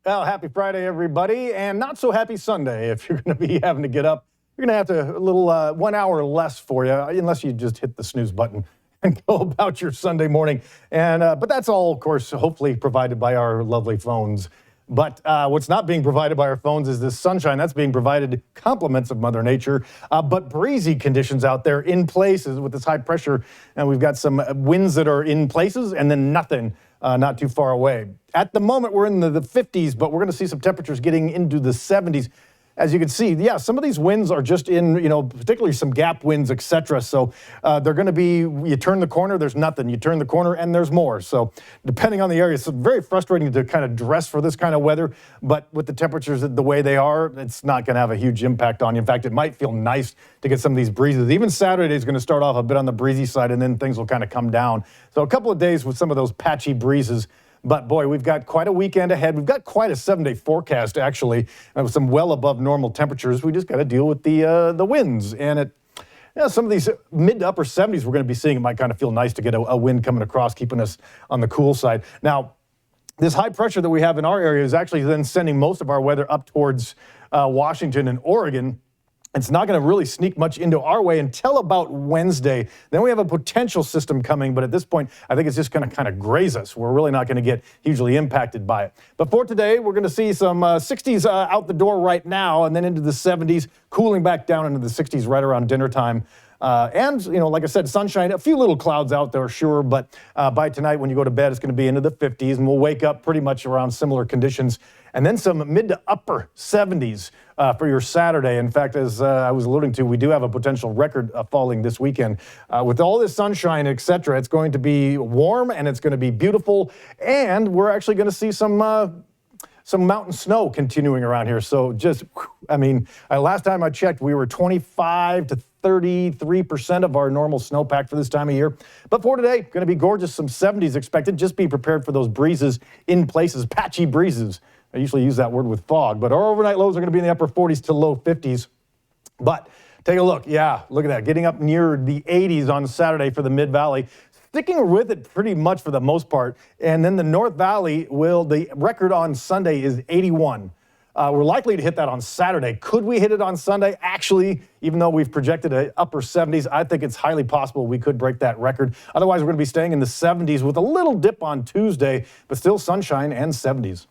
Well, happy Friday, everybody, and not so happy Sunday if you're going to be having to get up. You're going to have to, a little 1 hour less for you, unless you just hit the snooze button and go about your Sunday morning. But that's all, of course, hopefully provided by our lovely phones. But what's not being provided by our phones is this sunshine. That's being provided, compliments of Mother Nature, but breezy conditions out there in places with this high pressure. And we've got some winds that are in places and then nothing not too far away. At the moment, we're in the 50s, but we're going to see some temperatures getting into the 70s. As you can see, yeah, some of these winds are just in, particularly some gap winds, et cetera. So they're going to be, you turn the corner, there's nothing. You turn the corner, and there's more. So depending on the area, it's very frustrating to kind of dress for this kind of weather. But with the temperatures the way they are, it's not going to have a huge impact on you. In fact, it might feel nice to get some of these breezes. Even Saturday is going to start off a bit on the breezy side, and then things will kind of come down. So a couple of days with some of those patchy breezes. But boy, we've got quite a weekend ahead. We've got quite a 7-day forecast, actually, with some well above normal temperatures. We just got to deal with the winds. And some of these mid to upper 70s we're going to be seeing. It might kind of feel nice to get a wind coming across, keeping us on the cool side. Now, this high pressure that we have in our area is actually then sending most of our weather up towards Washington and Oregon. It's not going to really sneak much into our way until about Wednesday. Then we have a potential system coming, but at this point, I think it's just going to kind of graze us. We're really not going to get hugely impacted by it. But for today, we're going to see some 60s out the door right now, and then into the 70s, cooling back down into the 60s right around dinner time. Like I said, sunshine, a few little clouds out there, sure, but by tonight when you go to bed, it's going to be into the 50s, and we'll wake up pretty much around similar conditions. And then some mid to upper 70s for your Saturday. In fact, as I was alluding to, we do have a potential record falling this weekend. With all this sunshine, et cetera, it's going to be warm and it's going to be beautiful. And we're actually going to see some mountain snow continuing around here. So last time I checked, we were 25 to 33% of our normal snowpack for this time of year. But for today, going to be gorgeous. Some 70s expected. Just be prepared for those breezes in places, patchy breezes. I usually use that word with fog, but our overnight lows are going to be in the upper 40s to low 50s. But take a look. Yeah, look at that. Getting up near the 80s on Saturday for the Mid-Valley. Sticking with it pretty much for the most part. And then the North Valley, the record on Sunday is 81. We're likely to hit that on Saturday. Could we hit it on Sunday? Actually, even though we've projected an upper 70s, I think it's highly possible we could break that record. Otherwise, we're going to be staying in the 70s with a little dip on Tuesday, but still sunshine and 70s.